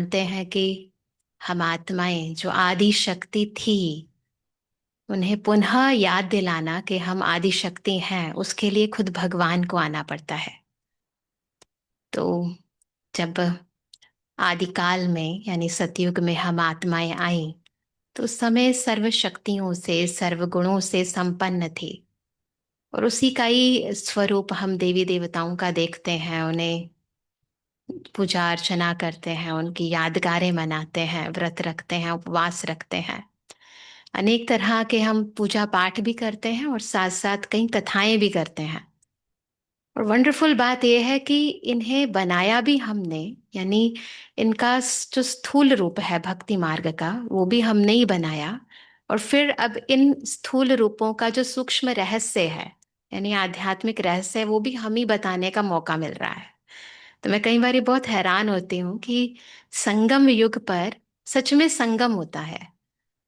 जानते हैं कि हम आत्माएं जो आदि शक्ति थी, उन्हें पुनः याद दिलाना कि हम आदि शक्ति हैं, उसके लिए खुद भगवान को आना पड़ता है। तो जब आदिकाल में यानी सतयुग में हम आत्माएं आई, तो उस समय सर्व शक्तियों से सर्व गुणों से संपन्न थी। और उसी का ही स्वरूप हम देवी देवताओं का देखते हैं, उन्हें पूजा अर्चना करते हैं, उनकी यादगारें मनाते हैं, व्रत रखते हैं, उपवास रखते हैं। अनेक तरह के हम पूजा पाठ भी करते हैं और साथ साथ कई कथाएं भी करते हैं। और वंडरफुल बात यह है कि इन्हें बनाया भी हमने, यानी इनका जो स्थूल रूप है भक्ति मार्ग का, वो भी हमने ही बनाया। और फिर अब इन स्थूल रूपों का जो सूक्ष्म रहस्य है, यानी आध्यात्मिक रहस्य, वो भी हम ही बताने का मौका मिल रहा है। तो मैं कई बार बहुत हैरान होती हूँ कि संगम युग पर सच में संगम होता है।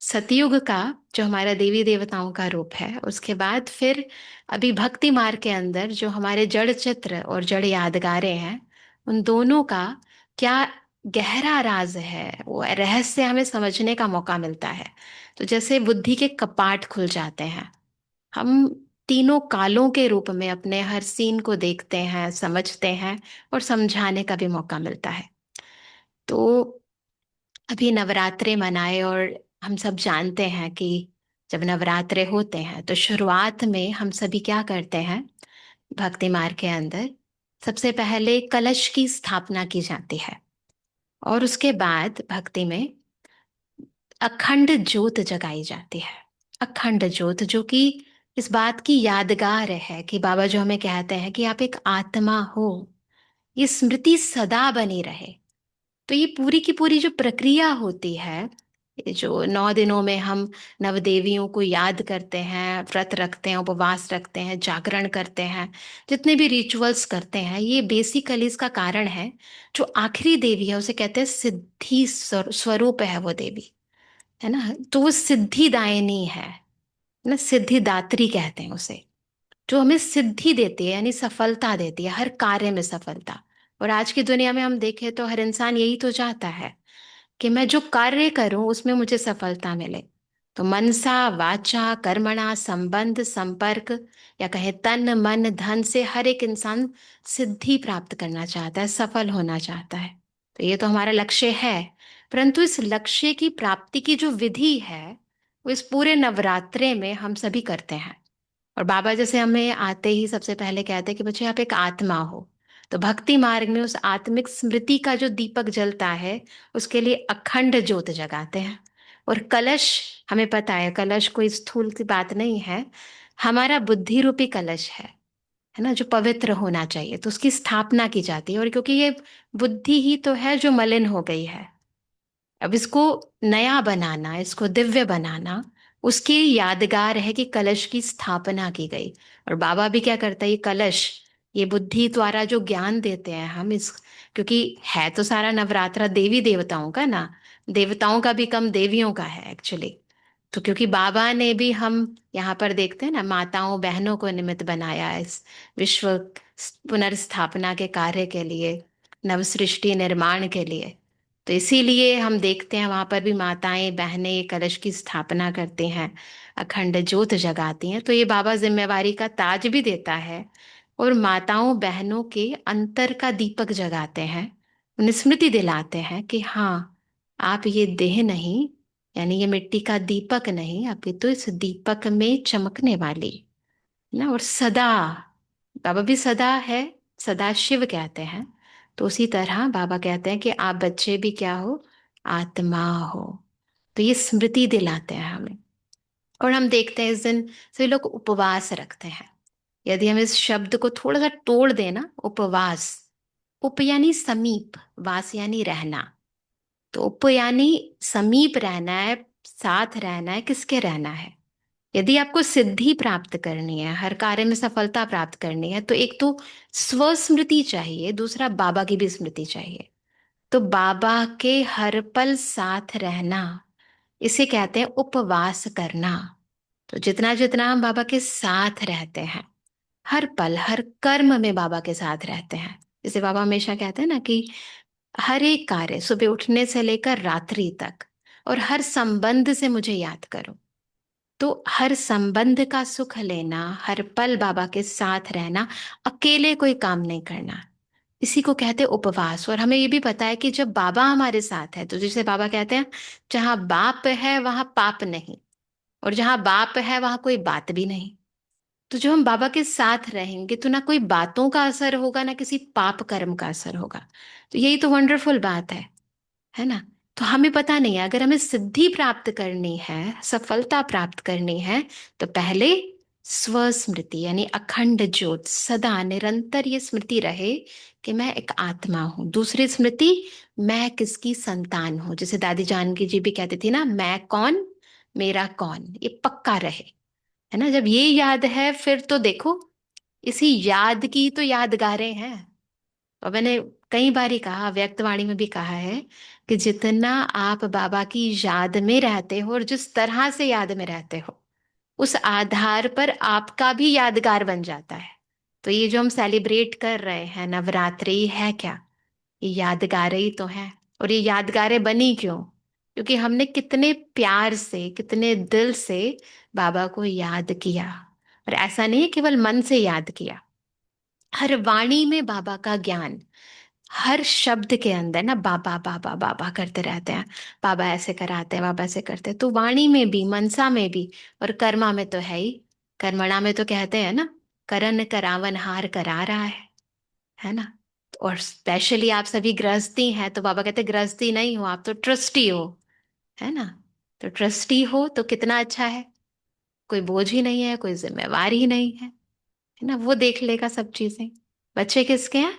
सतयुग का जो हमारा देवी देवताओं का रूप है, उसके बाद फिर अभी भक्ति मार्ग के अंदर जो हमारे जड़ चित्र और जड़ यादगारें हैं, उन दोनों का क्या गहरा राज है, वो रहस्य हमें समझने का मौका मिलता है। तो जैसे बुद्धि के कपाट खुल जाते हैं, हम तीनों कालों के रूप में अपने हर सीन को देखते हैं, समझते हैं, और समझाने का भी मौका मिलता है। तो अभी नवरात्रे मनाए, और हम सब जानते हैं कि जब नवरात्रे होते हैं तो शुरुआत में हम सभी क्या करते हैं, भक्ति मार्ग के अंदर सबसे पहले कलश की स्थापना की जाती है। और उसके बाद भक्ति में अखंड ज्योत जगाई जाती है। अखंड ज्योत जो कि इस बात की यादगार है कि बाबा जो हमें कहते हैं कि आप एक आत्मा हो, ये स्मृति सदा बनी रहे। तो ये पूरी की पूरी जो प्रक्रिया होती है, ये जो 9 दिनों में हम नवदेवियों को याद करते हैं, व्रत रखते हैं, उपवास रखते हैं, जागरण करते हैं, जितने भी रिचुअल्स करते हैं, ये बेसिकली इसका कारण है, जो आखिरी देवी है उसे कहते हैं सिद्धि स्वरूप है वो देवी, है ना। तो वो सिद्धिदायिनी है ना, सिद्धिदात्री कहते हैं उसे, जो हमें सिद्धि देती है, यानी सफलता देती है, हर कार्य में सफलता। और आज की दुनिया में हम देखें तो हर इंसान यही तो चाहता है कि मैं जो कार्य करूं उसमें मुझे सफलता मिले। तो मनसा वाचा कर्मणा संबंध संपर्क, या कहें तन मन धन से हर एक इंसान सिद्धि प्राप्त करना चाहता है, सफल होना चाहता है। तो ये तो हमारा लक्ष्य है। परंतु इस लक्ष्य की प्राप्ति की जो विधि है, वो इस पूरे नवरात्रे में हम सभी करते हैं। और बाबा जैसे हमें आते ही सबसे पहले कहते हैं कि बच्चे आप एक आत्मा हो। तो भक्ति मार्ग में उस आत्मिक स्मृति का जो दीपक जलता है, उसके लिए अखंड ज्योत जगाते हैं। और कलश, हमें पता है कलश कोई स्थूल की बात नहीं है, हमारा बुद्धि रूपी कलश है ना, जो पवित्र होना चाहिए, तो उसकी स्थापना की जाती है। और क्योंकि ये बुद्धि ही तो है जो मलिन हो गई है, अब इसको नया बनाना, इसको दिव्य बनाना, उसकी यादगार है कि कलश की स्थापना की गई। और बाबा भी क्या करता है, ये कलश, ये बुद्धि द्वारा जो ज्ञान देते हैं हम इस, क्योंकि है तो सारा नवरात्रा देवी देवताओं का ना, देवताओं का भी कम देवियों का है एक्चुअली। तो क्योंकि बाबा ने भी, हम यहाँ पर देखते हैं ना, माताओं बहनों को निमित्त बनाया इस विश्व पुनर्स्थापना के कार्य के लिए, नव सृष्टि निर्माण के लिए। तो इसीलिए हम देखते हैं वहां पर भी माताएं बहनें कलश की स्थापना करती हैं, अखंड ज्योत जगाती हैं। तो ये बाबा जिम्मेवारी का ताज भी देता है, और माताओं बहनों के अंतर का दीपक जगाते हैं, उन्हें स्मृति दिलाते हैं कि हाँ, आप ये देह नहीं, यानी ये मिट्टी का दीपक नहीं, आप ये तो इस दीपक में चमकने वाली ना। और सदा, बाबा भी सदा है, सदा शिव कहते हैं। तो उसी तरह बाबा कहते हैं कि आप बच्चे भी क्या हो, आत्मा हो। तो ये स्मृति दिलाते हैं हमें। और हम देखते हैं इस दिन सभी लोग उपवास रखते हैं। यदि हम इस शब्द को थोड़ा सा तोड़ देना, उपवास, उप यानी समीप, वास यानी रहना। तो उप यानी समीप रहना है, साथ रहना है, किसके रहना है। यदि आपको सिद्धि प्राप्त करनी है, हर कार्य में सफलता प्राप्त करनी है, तो एक तो स्वस्मृति चाहिए, दूसरा बाबा की भी स्मृति चाहिए। तो बाबा के हर पल साथ रहना, इसे कहते हैं उपवास करना। तो जितना जितना हम बाबा के साथ रहते हैं, हर पल हर कर्म में बाबा के साथ रहते हैं, जैसे बाबा हमेशा कहते हैं ना कि हर एक कार्य, सुबह उठने से लेकर रात्रि तक, और हर संबंध से मुझे याद करो। तो हर संबंध का सुख लेना, हर पल बाबा के साथ रहना, अकेले कोई काम नहीं करना, इसी को कहते हैं उपवास। और हमें ये भी पता है कि जब बाबा हमारे साथ है, तो जैसे बाबा कहते हैं, जहां बाप है वहां पाप नहीं, और जहां बाप है वहां कोई बात भी नहीं। तो जो हम बाबा के साथ रहेंगे तो ना कोई बातों का असर होगा, ना किसी पाप कर्म का असर होगा। तो यही तो वंडरफुल बात है ना। तो हमें पता नहीं है, अगर हमें सिद्धि प्राप्त करनी है, सफलता प्राप्त करनी है, तो पहले स्वस्मृति यानी अखंड ज्योत, सदा निरंतर ये स्मृति रहे कि मैं एक आत्मा हूं। दूसरी स्मृति, मैं किसकी संतान हूं, जैसे दादी जानकी जी भी कहती थी ना, मैं कौन, मेरा कौन, ये पक्का रहे। है ना, जब ये याद है फिर तो देखो, इसी याद की तो यादगारें हैं। और मैंने कई बार ही कहा, व्यक्तवाणी में भी कहा है, कि जितना आप बाबा की याद में रहते हो और जिस तरह से याद में रहते हो, उस आधार पर आपका भी यादगार बन जाता है। तो ये जो हम सेलिब्रेट कर रहे हैं नवरात्रि है क्या, ये यादगारें ही तो हैं। और ये यादगारें बनी क्यों? क्योंकि हमने कितने प्यार से, कितने दिल से बाबा को याद किया। और ऐसा नहीं है केवल मन से याद किया, हर वाणी में बाबा का ज्ञान, हर शब्द के अंदर ना बाबा बाबा बाबा करते रहते हैं। बाबा ऐसे कराते हैं, बाबा ऐसे करते हैं, तो वाणी में भी, मनसा में भी, और कर्मा में तो है ही। कर्मणा में तो कहते हैं ना, करन करावन हार करा रहा है ना। और स्पेशली आप सभी गृहस्थी हैं, तो बाबा कहते हैं गृहस्थी नहीं हो आप, तो ट्रस्टी हो। है ना, तो ट्रस्टी हो तो कितना अच्छा है, कोई बोझ ही नहीं है, कोई जिम्मेवार ही नहीं है ना, वो देख लेगा सब चीजें। बच्चे किसके हैं?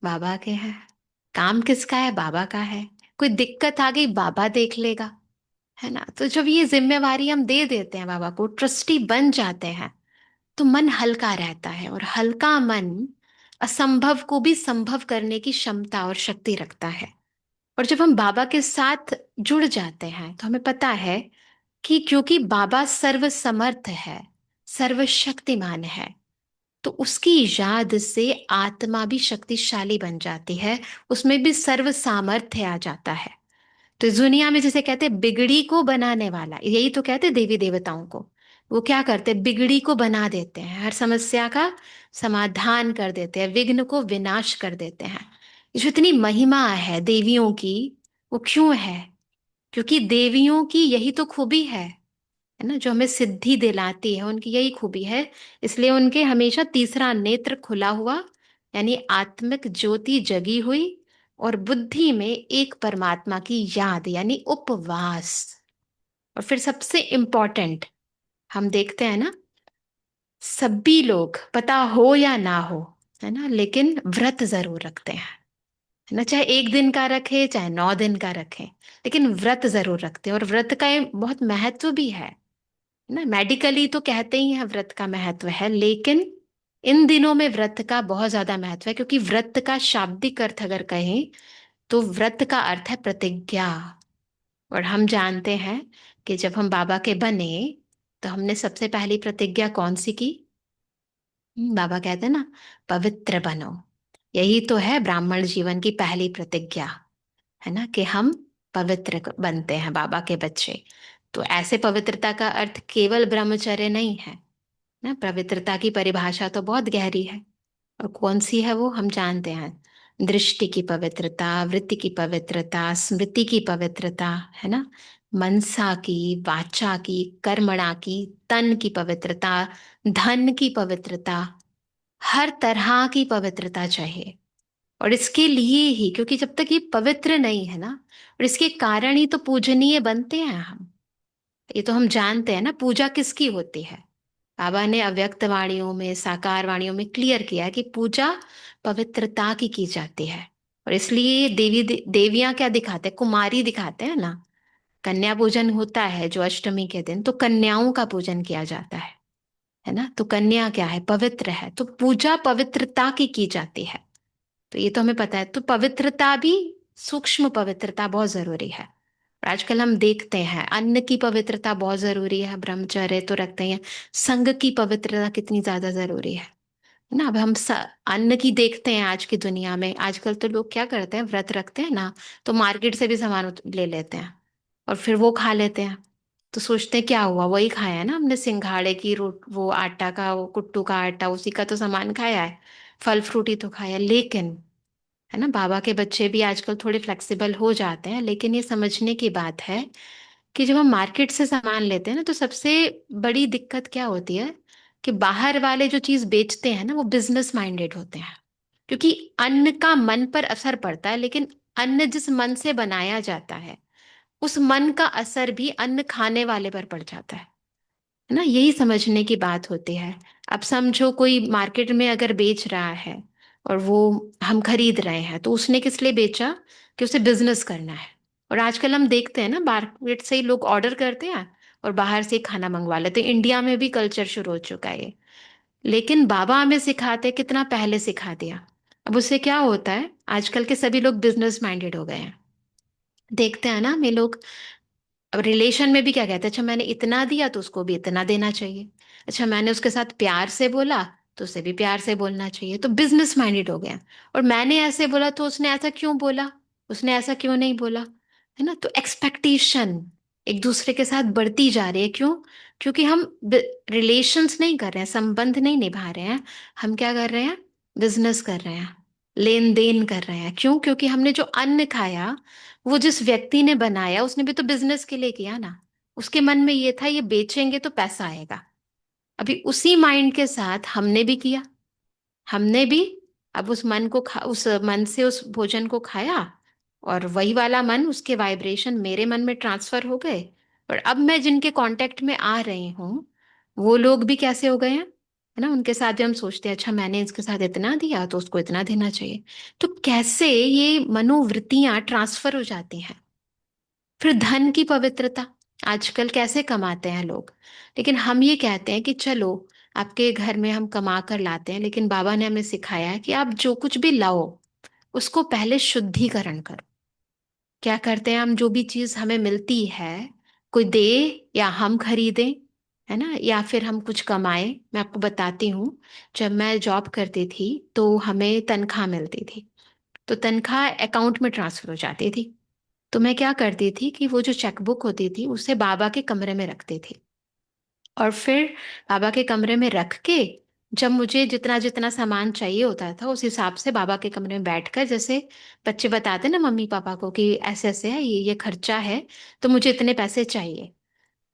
बाबा के हैं। काम किसका है? बाबा का है। कोई दिक्कत आ गई, बाबा देख लेगा। है ना, तो जब ये जिम्मेवारी हम दे देते हैं बाबा को, ट्रस्टी बन जाते हैं, तो मन हल्का रहता है। और हल्का मन असंभव को भी संभव करने की क्षमता और शक्ति रखता है। और जब हम बाबा के साथ जुड़ जाते हैं, तो हमें पता है कि क्योंकि बाबा सर्वसमर्थ है, सर्वशक्तिमान है, तो उसकी याद से आत्मा भी शक्तिशाली बन जाती है, उसमें भी सर्व सामर्थ्य आ जाता है। तो इस दुनिया में जैसे कहते हैं बिगड़ी को बनाने वाला, यही तो कहते हैं देवी देवताओं को, वो क्या करते हैं, बिगड़ी को बना देते हैं, हर समस्या का समाधान कर देते हैं, विघ्न को विनाश कर देते हैं। ये जो इतनी महिमा है देवियों की, वो क्यों है? क्योंकि देवियों की यही तो खूबी है ना, जो हमें सिद्धि दिलाती है, उनकी यही खूबी है। इसलिए उनके हमेशा तीसरा नेत्र खुला हुआ, यानी आत्मिक ज्योति जगी हुई, और बुद्धि में एक परमात्मा की याद यानी उपवास। और फिर सबसे इंपॉर्टेंट, हम देखते हैं ना, सभी लोग पता हो या ना हो, है ना, लेकिन व्रत जरूर रखते हैं। है ना, चाहे एक दिन का रखे, चाहे 9 दिन का रखें, लेकिन व्रत जरूर रखते हैं। और व्रत का ये बहुत महत्व भी है ना। मेडिकली तो कहते ही हैं व्रत का महत्व है, लेकिन इन दिनों में व्रत का बहुत ज्यादा महत्व है, क्योंकि व्रत का शाब्दिक अर्थ अगर कहें, तो व्रत का अर्थ है प्रतिज्ञा। और हम जानते हैं कि जब हम बाबा के बने, तो हमने सबसे पहली प्रतिज्ञा कौन सी की? बाबा कहते हैं ना, पवित्र बनो। यही तो है ब्राह्मण जीवन की पहली प्रतिज्ञा, है ना, कि हम पवित्र बनते हैं बाबा के बच्चे। तो ऐसे पवित्रता का अर्थ केवल ब्रह्मचर्य नहीं है ना, पवित्रता की परिभाषा तो बहुत गहरी है। और कौन सी है वो हम जानते हैं, दृष्टि की पवित्रता, वृत्ति की पवित्रता, स्मृति की पवित्रता, है ना, मनसा की, वाचा की, कर्मणा की, तन की पवित्रता, धन की पवित्रता, हर तरह की पवित्रता चाहिए। और इसके लिए ही, क्योंकि जब तक ये पवित्र नहीं है ना, और इसके कारण ही तो पूजनीय बनते हैं हम। ये तो हम जानते हैं ना, पूजा किसकी होती है। बाबा ने अव्यक्त वाणियों में, साकार वाणियों में क्लियर किया है कि पूजा पवित्रता की जाती है। और इसलिए देवियां क्या दिखाते हैं, कुमारी दिखाते हैं ना। कन्या पूजन होता है जो अष्टमी के दिन, तो कन्याओं का पूजन किया जाता है ना। तो कन्या क्या है, पवित्र है, तो पूजा पवित्रता की जाती है। तो ये तो हमें पता है। तो पवित्रता भी, सूक्ष्म पवित्रता बहुत जरूरी है। और आजकल हम देखते हैं अन्न की पवित्रता बहुत जरूरी है, ब्रह्मचर्य तो रखते हैं, संघ की पवित्रता कितनी ज्यादा जरूरी है। है ना। अब हम अन्न की देखते हैं आज की दुनिया में, आजकल तो लोग क्या करते हैं, व्रत रखते हैं ना, तो मार्केट से भी सामान ले लेते हैं और फिर वो खा लेते हैं। तो सोचते हैं क्या हुआ, वही खाया है ना हमने, सिंघाड़े की रोट, वो आटा का, वो कुट्टू का आटा, उसी का तो सामान खाया है, फल फ्रूट ही तो खाया। लेकिन है ना, बाबा के बच्चे भी आजकल थोड़े फ्लेक्सिबल हो जाते हैं, लेकिन ये समझने की बात है कि जब हम मार्केट से सामान लेते हैं ना, तो सबसे बड़ी दिक्कत क्या होती है कि बाहर वाले जो चीज बेचते हैं ना, वो बिजनेस माइंडेड होते हैं। क्योंकि अन्न का मन पर असर पड़ता है, लेकिन अन्न जिस मन से बनाया जाता है, उस मन का असर भी अन्न खाने वाले पर पड़ जाता है ना। यही समझने की बात होती है। अब समझो कोई मार्केट में अगर बेच रहा है और वो हम खरीद रहे हैं, तो उसने किस लिए बेचा, कि उसे बिजनेस करना है। और आजकल हम देखते हैं ना, मार्केट से ही लोग ऑर्डर करते हैं और बाहर से ही खाना मंगवा लेते हैं। इंडिया में भी कल्चर शुरू हो चुका है ये। लेकिन बाबा हमें सिखाते, कितना पहले सिखा दिया। अब उससे क्या होता है, आजकल के सभी लोग बिजनेस माइंडेड हो गए हैं। देखते हैं ना हम ये लोग, अब रिलेशन में भी क्या कहते हैं, अच्छा मैंने इतना दिया तो उसको भी इतना देना चाहिए। अच्छा मैंने उसके साथ प्यार से बोला तो उसे भी प्यार से बोलना चाहिए। तो बिजनेस माइंडेड हो गया। और मैंने ऐसे बोला तो उसने ऐसा क्यों बोला, उसने ऐसा क्यों नहीं बोला, है ना। तो एक्सपेक्टेशन एक दूसरे के साथ बढ़ती जा रही है। क्यों? क्योंकि हम रिलेशंस नहीं कर रहे हैं, संबंध नहीं निभा रहे हैं। हम क्या कर रहे हैं, बिजनेस कर रहे हैं, लेन देन कर रहे हैं। क्यों? क्योंकि हमने जो अन्न खाया, वो जिस व्यक्ति ने बनाया, उसने भी तो बिजनेस के लिए किया ना। उसके मन में ये था, ये बेचेंगे तो पैसा आएगा। अभी उसी माइंड के साथ हमने भी किया, हमने भी अब उस मन को उस मन से उस भोजन को खाया, और वही वाला मन, उसके वाइब्रेशन मेरे मन में ट्रांसफर हो गए। और अब मैं जिनके कांटेक्ट में आ रही हूँ, वो लोग भी कैसे हो गए हैं, है ना। उनके साथ भी हम सोचते हैं, अच्छा मैंने इसके साथ इतना दिया तो उसको इतना देना चाहिए। तो कैसे ये मनोवृत्तियां ट्रांसफर हो जाती हैं। फिर धन की पवित्रता, आजकल कैसे कमाते हैं लोग। लेकिन हम ये कहते हैं कि चलो, आपके घर में हम कमा कर लाते हैं, लेकिन बाबा ने हमें सिखाया है कि आप जो कुछ भी लाओ, उसको पहले शुद्धिकरण करो। क्या करते हैं हम, जो भी चीज हमें मिलती है, कोई दे या हम खरीदें, है ना, या फिर हम कुछ कमाएं। मैं आपको बताती हूँ, जब मैं जॉब करती थी तो हमें तनख्वाह मिलती थी। तो तनख्वाह अकाउंट में ट्रांसफर हो जाती थी। तो मैं क्या करती थी कि वो जो चेकबुक होती थी, उसे बाबा के कमरे में रखती थी। और फिर बाबा के कमरे में रख के, जब मुझे जितना जितना सामान चाहिए होता था, उस हिसाब से बाबा के कमरे में बैठकर, जैसे बच्चे बताते ना मम्मी पापा को कि ऐसे ऐसे है, ये खर्चा है, तो मुझे इतने पैसे चाहिए।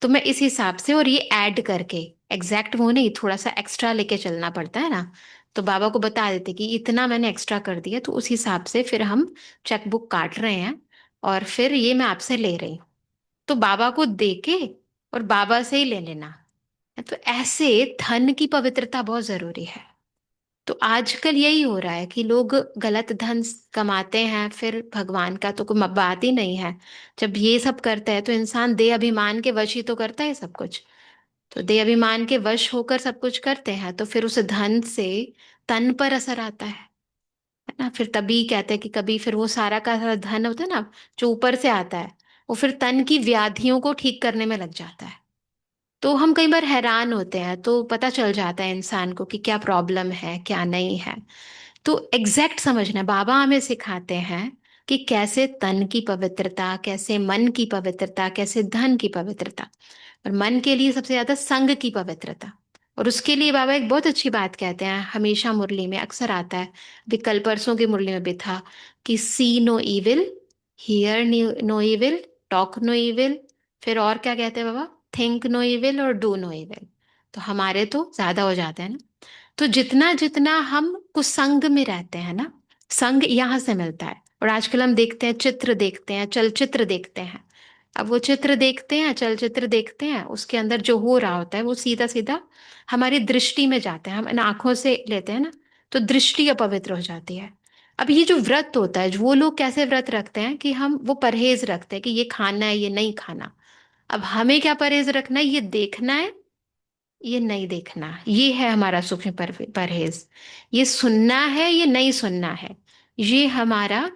तो मैं इस हिसाब से, और ये ऐड करके, एग्जैक्ट वो नहीं, थोड़ा सा एक्स्ट्रा लेके चलना पड़ता है ना। तो बाबा को बता देते कि इतना मैंने एक्स्ट्रा कर दिया, तो उस हिसाब से फिर हम चेकबुक काट रहे हैं, और फिर ये मैं आपसे ले रही हूँ। तो बाबा को दे के और बाबा से ही ले लेना। तो ऐसे धन की पवित्रता बहुत जरूरी है। तो आजकल यही हो रहा है कि लोग गलत धन कमाते हैं, फिर भगवान का तो कोई बात ही नहीं है। जब ये सब करता है तो इंसान देह अभिमान के वश ही तो करता है सब कुछ। तो देह अभिमान के वश होकर सब कुछ करते हैं, तो फिर उस धन से तन पर असर आता है ना। फिर तभी कहते हैं कि कभी फिर वो सारा का सारा धन होता है ना, जो ऊपर से आता है, वो फिर तन की व्याधियों को ठीक करने में लग जाता है। तो हम कई बार हैरान होते हैं, तो पता चल जाता है इंसान को कि क्या प्रॉब्लम है, क्या नहीं है। तो एग्जैक्ट समझना, बाबा हमें सिखाते हैं कि कैसे तन की पवित्रता, कैसे मन की पवित्रता, कैसे धन की पवित्रता। और मन के लिए सबसे ज्यादा संग की पवित्रता। और उसके लिए बाबा एक बहुत अच्छी बात कहते हैं, हमेशा मुरली में अक्सर आता है, अभी कल परसों की मुरली में भी था, कि see no evil, hear no evil, talk no evil, फिर और क्या कहते हैं बाबा, थिंक नो इविल और डू नो इविल। तो हमारे तो ज्यादा हो जाते हैं ना। तो जितना जितना हम कुसंग में रहते हैं ना, संग यहाँ से मिलता है। और आजकल हम देखते हैं, चित्र देखते हैं, चलचित्र देखते हैं। अब वो चित्र देखते हैं, चलचित्र देखते हैं, उसके अंदर जो हो रहा होता है वो सीधा सीधा हमारी दृष्टि में जाता है, हम इन आंखों से लेते हैं ना। तो दृष्टि अपवित्र हो जाती है। अब ये जो व्रत होता है, वो लोग कैसे व्रत रखते हैं कि हम वो परहेज रखते हैं कि ये खाना है, ये नहीं खाना। अब हमें क्या परहेज रखना है, ये देखना है, ये नहीं देखना, ये है हमारा सूक्ष्म परहेज। ये सुनना है, ये नहीं सुनना है, ये हमारा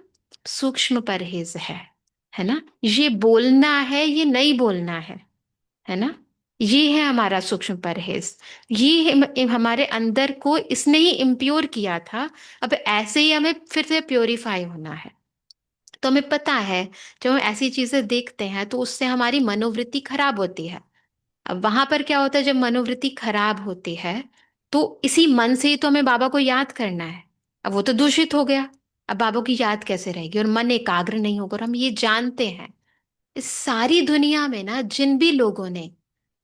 सूक्ष्म परहेज है ना। ये बोलना है, ये नहीं बोलना है ना। ये है हमारा सूक्ष्म परहेज। ये हमारे अंदर को इसने ही इम्प्योर किया था। अब ऐसे ही हमें फिर से प्योरीफाई होना है। तो हमें पता है, जब हम ऐसी चीजें देखते हैं तो उससे हमारी मनोवृत्ति खराब होती है। अब वहां पर क्या होता है, जब मनोवृत्ति खराब होती है तो इसी मन से ही तो हमें बाबा को याद करना है। अब वो तो दूषित हो गया, अब बाबा की याद कैसे रहेगी, और मन एकाग्र नहीं होगा। और हम ये जानते हैं, इस सारी दुनिया में ना जिन भी लोगों ने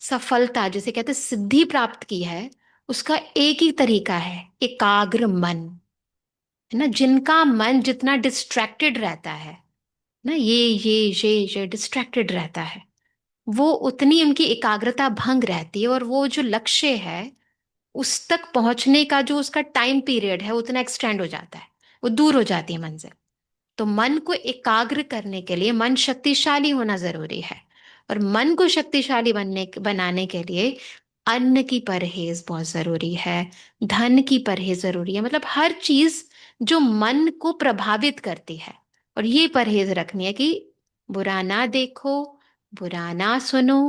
सफलता, जिसे कहते हैं सिद्धि प्राप्त की है, उसका एक ही तरीका है, एकाग्र मन। है ना, जिनका मन जितना डिस्ट्रैक्टेड रहता है ना, ये डिस्ट्रैक्टेड रहता है, वो उतनी उनकी एकाग्रता भंग रहती है, और वो जो लक्ष्य है उस तक पहुंचने का जो उसका टाइम पीरियड है उतना एक्सटेंड हो जाता है, वो दूर हो जाती है मन से। तो मन को एकाग्र करने के लिए मन शक्तिशाली होना जरूरी है। और मन को शक्तिशाली बनाने के लिए अन्न की परहेज बहुत जरूरी है, धन की परहेज जरूरी है। मतलब हर चीज जो मन को प्रभावित करती है, और ये परहेज रखनी है कि बुरा ना देखो, बुरा ना सुनो,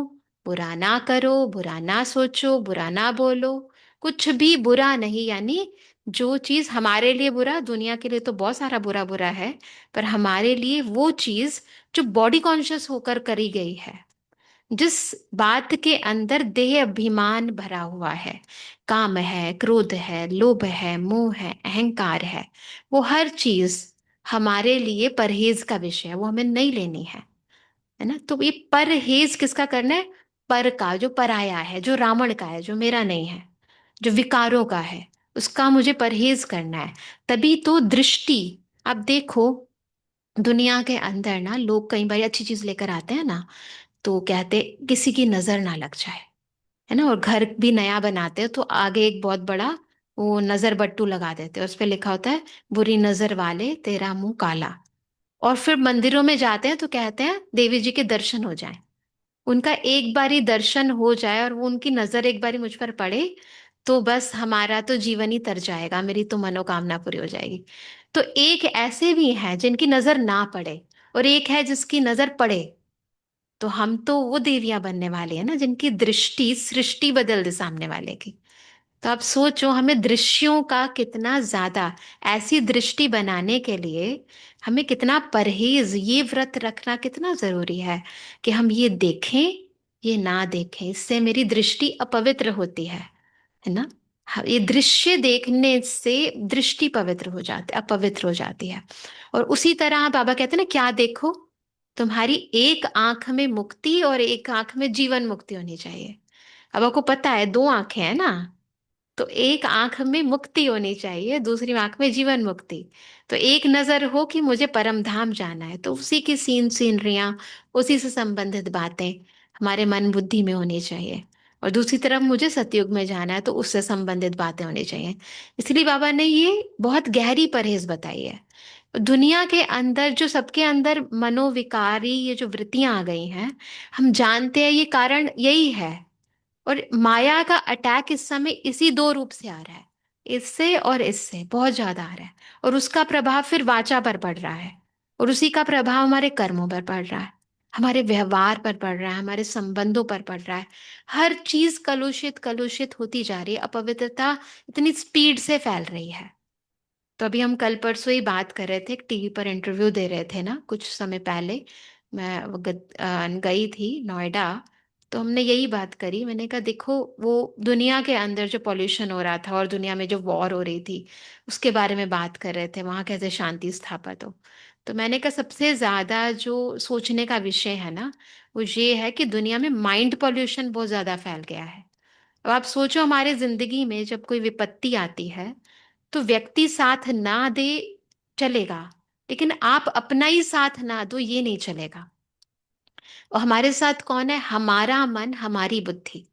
बुरा ना करो, बुरा ना सोचो, बुरा ना बोलो, कुछ भी बुरा नहीं। यानी जो चीज हमारे लिए बुरा, दुनिया के लिए तो बहुत सारा बुरा बुरा है, पर हमारे लिए वो चीज जो बॉडी कॉन्शियस होकर करी गई है, जिस बात के अंदर देह अभिमान भरा हुआ है, काम है, क्रोध है, लोभ है, मोह है, अहंकार है, वो हर चीज हमारे लिए परहेज का विषय है, वो हमें नहीं लेनी है ना। तो ये परहेज किसका करना है? पर का, जो पराया है, जो रावण का है, जो मेरा नहीं है, जो विकारों का है, उसका मुझे परहेज करना है। तभी तो दृष्टि, आप देखो दुनिया के अंदर ना लोग कई बार अच्छी चीज लेकर आते हैं ना, तो कहते किसी की नजर ना लग जाए, है ना। और घर भी नया बनाते हैं तो आगे एक बहुत बड़ा वो नजर बट्टू लगा देते हैं, उस पे लिखा होता है बुरी नजर वाले तेरा मुंह काला। और फिर मंदिरों में जाते हैं तो कहते हैं देवी जी के दर्शन हो जाएं। उनका एक बारी दर्शन हो जाए और वो उनकी नजर एक बारी मुझ पर पड़े, तो बस हमारा तो जीवन ही तर जाएगा, मेरी तो मनोकामना पूरी हो जाएगी। तो एक ऐसे भी हैं जिनकी नजर ना पड़े, और एक है जिसकी नजर पड़े। तो हम तो वो देवियां बनने वाले हैं ना जिनकी दृष्टि सृष्टि बदल दे सामने वाले की। तो आप सोचो, हमें दृश्यों का कितना ज्यादा, ऐसी दृष्टि बनाने के लिए हमें कितना परहेज, ये व्रत रखना कितना जरूरी है कि हम ये देखें, ये ना देखें, इससे मेरी दृष्टि अपवित्र होती है ना। ये दृश्य देखने से दृष्टि पवित्र हो जाती, अपवित्र हो जाती है। और उसी तरह बाबा कहते हैं ना, क्या देखो, तुम्हारी एक आंख में मुक्ति और एक आंख में जीवन मुक्ति होनी चाहिए। अब आपको पता है दो आंखें हैं ना, तो एक आंख में मुक्ति होनी चाहिए, दूसरी आंख में जीवन मुक्ति। तो एक नजर हो कि मुझे परम धाम जाना है, तो उसी की सीनरियां, उसी से संबंधित बातें हमारे मन बुद्धि में होनी चाहिए। और दूसरी तरफ मुझे सतयुग में जाना है, तो उससे संबंधित बातें होनी चाहिए। इसलिए बाबा ने ये बहुत गहरी परहेज बताई है। दुनिया के अंदर जो सबके अंदर मनोविकारी ये जो वृत्तियां आ गई हैं, हम जानते हैं ये कारण यही है। और माया का अटैक इस समय इसी दो रूप से आ रहा है, इससे और इससे बहुत ज्यादा आ रहा है। और उसका प्रभाव फिर वाचा पर पड़ रहा है, और उसी का प्रभाव हमारे कर्मों पर पड़ रहा है, हमारे व्यवहार पर पड़ रहा है, हमारे संबंधों पर पड़ रहा है। हर चीज कलुषित कलुषित होती जा रही है, अपवित्रता इतनी स्पीड से फैल रही है। तो अभी हम कल परसों ही बात कर रहे थे, एक टीवी पर इंटरव्यू दे रहे थे ना कुछ समय पहले, मैं गई थी नोएडा। तो हमने यही बात करी, मैंने कहा देखो वो दुनिया के अंदर जो पॉल्यूशन हो रहा था और दुनिया में जो वॉर हो रही थी उसके बारे में बात कर रहे थे, वहां कैसे शांति स्थापित हो। तो मैंने कहा सबसे ज्यादा जो सोचने का विषय है ना, वो ये है कि दुनिया में माइंड पॉल्यूशन बहुत ज्यादा फैल गया है। अब आप सोचो, हमारे जिंदगी में जब कोई विपत्ति आती है तो व्यक्ति साथ ना दे चलेगा, लेकिन आप अपना ही साथ ना दो ये नहीं चलेगा। और हमारे साथ कौन है? हमारा मन, हमारी बुद्धि,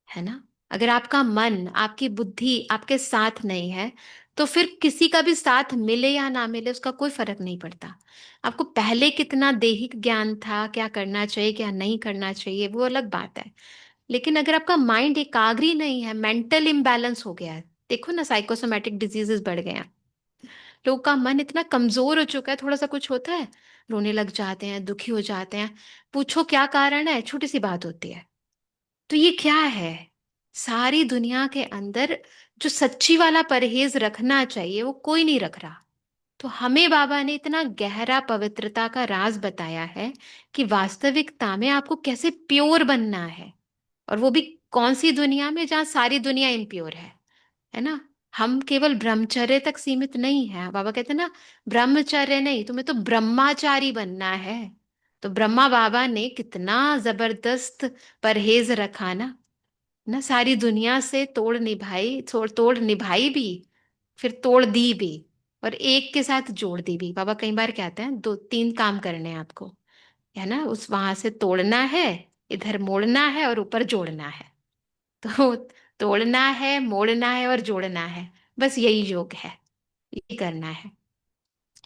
है ना। अगर आपका मन, आपकी बुद्धि आपके साथ नहीं है, तो फिर किसी का भी साथ मिले या ना मिले उसका कोई फर्क नहीं पड़ता। आपको पहले कितना दैहिक ज्ञान था, क्या करना चाहिए क्या नहीं करना चाहिए, वो अलग बात है। लेकिन अगर आपका माइंड एकाग्री नहीं है, मेंटल इम्बैलेंस हो गया है, देखो ना साइकोसोमेटिक डिजीजेस बढ़ गए हैं। लोग का मन इतना कमजोर हो चुका है, थोड़ा सा कुछ होता है रोने लग जाते हैं, दुखी हो जाते हैं। पूछो क्या कारण है, छोटी सी बात होती है, तो ये क्या है? सारी दुनिया के अंदर जो सच्ची वाला परहेज रखना चाहिए वो कोई नहीं रख रहा। तो हमें बाबा ने इतना गहरा पवित्रता का राज बताया है कि वास्तविकता में आपको कैसे प्योर बनना है। और वो भी कौन सी दुनिया में जहाँ सारी दुनिया इम्प्योर है ना। हम केवल ब्रह्मचर्य तक सीमित नहीं है। बाबा कहते हैं ना, ब्रह्मचर्य नहीं, तुम्हें तो ब्रह्माचारी बनना है। तो ब्रह्मा बाबा ने कितना जबरदस्त परहेज रखा ना, सारी दुनिया से तोड़ निभाई, तोड़ तोड़ निभाई भी, फिर तोड़ दी भी, और एक के साथ जोड़ दी भी। बाबा कई बार कहते हैं दो तीन काम करने हैं आपको, है ना। उस वहां से तोड़ना है, इधर मोड़ना है, और ऊपर जोड़ना है। तो तोड़ना है, मोड़ना है, और जोड़ना है। बस यही योग है, यही करना है।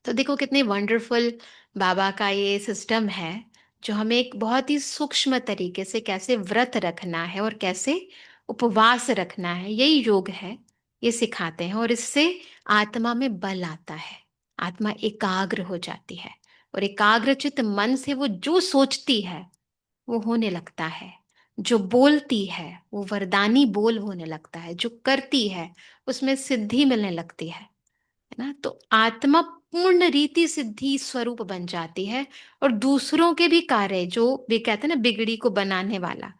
तो देखो कितने वंडरफुल बाबा का ये सिस्टम है, जो हमें एक बहुत ही सूक्ष्म तरीके से कैसे व्रत रखना है और कैसे उपवास रखना है, यही योग है, ये सिखाते हैं। और इससे आत्मा में बल आता है, आत्मा एकाग्र हो जाती है, और एकाग्रचित मन से वो जो सोचती है वो होने लगता है, जो बोलती है वो वरदानी बोल होने लगता है, जो करती है उसमें सिद्धि मिलने लगती है ना। तो आत्मा पूर्ण रीति सिद्धि स्वरूप बन जाती है, और दूसरों के भी कार्य, जो भी कहते हैं ना बिगड़ी को बनाने वाला,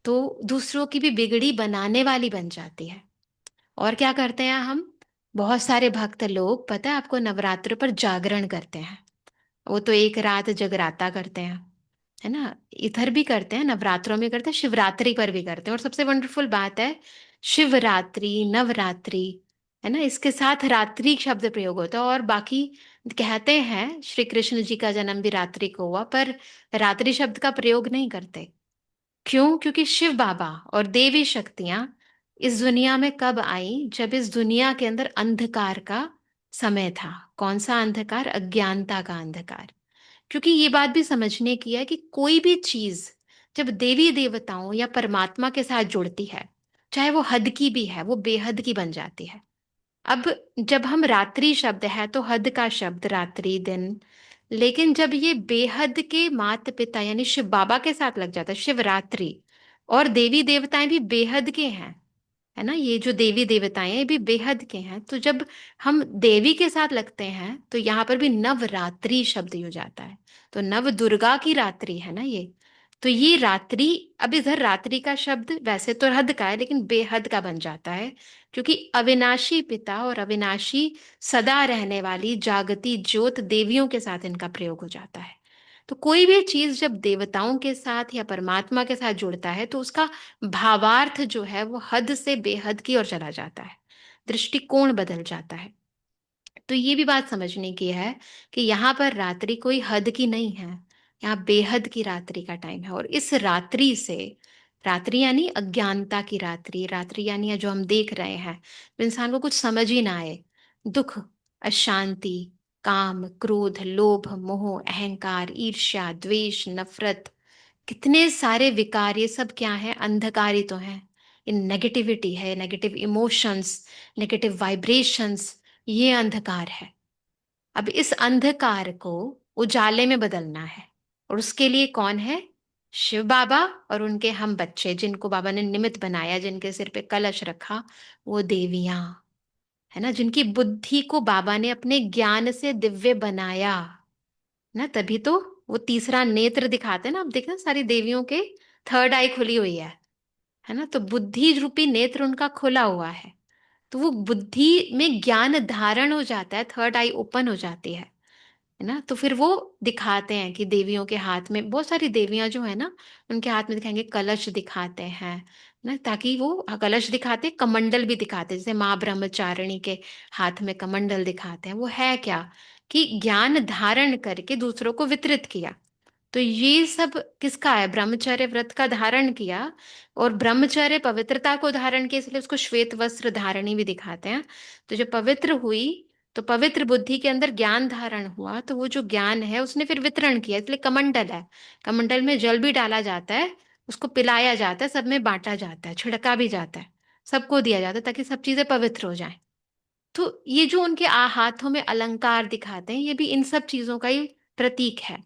तो दूसरों की भी बिगड़ी बनाने वाली बन जाती है। और क्या करते हैं हम, बहुत सारे भक्त लोग पता है आपको, नवरात्र पर जागरण करते हैं। वो तो एक रात जगराता करते हैं, है ना। इधर भी करते हैं, नवरात्रों में करते हैं, शिवरात्रि पर भी करते हैं। और सबसे वंडरफुल बात है, शिवरात्रि, नवरात्रि, है ना, इसके साथ रात्रि शब्द प्रयोग होता है। और बाकी कहते हैं श्री कृष्ण जी का जन्म भी रात्रि को हुआ, पर रात्रि शब्द का प्रयोग नहीं करते। क्यों? क्योंकि शिव बाबा और देवी शक्तियां इस दुनिया में कब आई? जब इस दुनिया के अंदर अंधकार का समय था। कौन सा अंधकार? अज्ञानता का अंधकार। क्योंकि ये बात भी समझने की है कि कोई भी चीज जब देवी देवताओं या परमात्मा के साथ जुड़ती है, चाहे वो हद की भी है, वो बेहद की बन जाती है। अब जब हम रात्रि शब्द है तो हद का शब्द रात्रि दिन, लेकिन जब ये बेहद के माता पिता यानी शिव बाबा के साथ लग जाता है, शिवरात्रि, और देवी देवताएं भी बेहद के हैं, है ना। ये जो देवी देवताएं हैं ये भी बेहद के हैं। तो जब हम देवी के साथ लगते हैं तो यहाँ पर भी नवरात्रि शब्द हो जाता है। तो नव दुर्गा की रात्रि है ना ये। तो ये रात्रि, अब इधर रात्रि का शब्द वैसे तो हद का है, लेकिन बेहद का बन जाता है, क्योंकि अविनाशी पिता और अविनाशी सदा रहने वाली जागती ज्योत देवियों के साथ इनका प्रयोग हो जाता है। तो कोई भी चीज जब देवताओं के साथ या परमात्मा के साथ जुड़ता है तो उसका भावार्थ जो है वो हद से बेहद की ओर चला जाता है, दृष्टिकोण बदल जाता है। तो ये भी बात समझने की है कि यहाँ पर रात्रि कोई हद की नहीं है, यहाँ बेहद की रात्रि का टाइम है। और इस रात्रि से, रात्रि यानी अज्ञानता की रात्रि, रात्रि यानी जो हम देख रहे हैं, तो इंसान को कुछ समझ ही ना आए, दुख, अशांति, काम, क्रोध, लोभ, मोह, अहंकार, ईर्ष्या, द्वेष, नफरत, कितने सारे विकार, ये सब क्या है? अंधकार ही तो है। ये नेगेटिविटी है, नेगेटिव इमोशंस, नेगेटिव वाइब्रेशंस, ये अंधकार है। अब इस अंधकार को उजाले में बदलना है, और उसके लिए कौन है? शिव बाबा और उनके हम बच्चे, जिनको बाबा ने निमित्त बनाया, जिनके सिर पे कलश रखा, वो देवियां, है ना, जिनकी बुद्धि को बाबा ने अपने ज्ञान से दिव्य बनाया ना। तभी तो वो तीसरा नेत्र दिखाते हैं ना, आप देखना सारी देवियों के थर्ड आई खुली हुई है ना। तो बुद्धि रूपी नेत्र उनका खुला हुआ है, तो वो बुद्धि में ज्ञान धारण हो जाता है, थर्ड आई ओपन हो जाती है ना। तो फिर वो दिखाते हैं कि देवियों के हाथ में, बहुत सारी देवियां जो है ना, उनके हाथ में दिखाएंगे कलश दिखाते हैं ना, ताकि वो कलश दिखाते, कमंडल भी दिखाते, जैसे माँ ब्रह्मचारिणी के हाथ में कमंडल दिखाते हैं। वो है क्या? कि ज्ञान धारण करके दूसरों को वितरित किया। तो ये सब किसका है? ब्रह्मचर्य व्रत का धारण किया, और ब्रह्मचर्य पवित्रता को धारण किया, इसलिए उसको श्वेत वस्त्र धारणी भी दिखाते हैं। तो जब पवित्र हुई, तो पवित्र बुद्धि के अंदर ज्ञान धारण हुआ, तो वो जो ज्ञान है उसने फिर वितरण किया, इसलिए कमंडल है। कमंडल में जल भी डाला जाता है, उसको पिलाया जाता है, सब में बांटा जाता है, छिड़का भी जाता है, सबको दिया जाता है, ताकि सब चीजें पवित्र हो जाएं। तो ये जो उनके हाथों में अलंकार दिखाते हैं, ये भी इन सब चीजों का ही प्रतीक है।